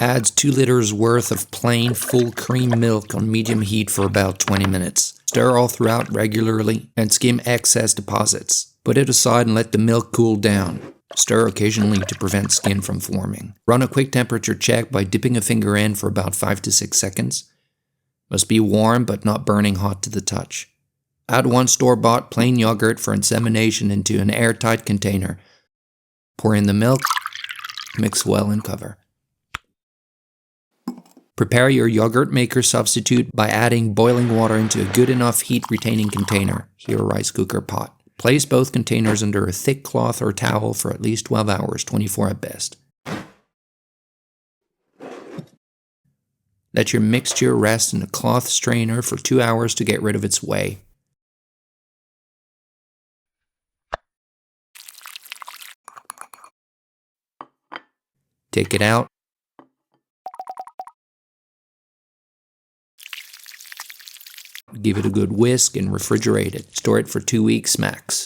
Add 2 liters worth of plain full cream milk on medium heat for about 20 minutes. Stir all throughout regularly and skim excess deposits. Put it aside and let the milk cool down. Stir occasionally to prevent skin from forming. Run a quick temperature check by dipping a finger in for about 5 to 6 seconds. Must be warm but not burning hot to the touch. Add 1 store-bought plain yogurt for insemination into an airtight container. Pour in the milk, mix well and cover. Prepare your yogurt maker substitute by adding boiling water into a good enough heat-retaining container, here a rice cooker pot. Place both containers under a thick cloth or towel for at least 12 hours, 24 at best. Let your mixture rest in a cloth strainer for 2 hours to get rid of its whey. Take it out. Give it a good whisk and refrigerate it. Store it for 2 weeks max.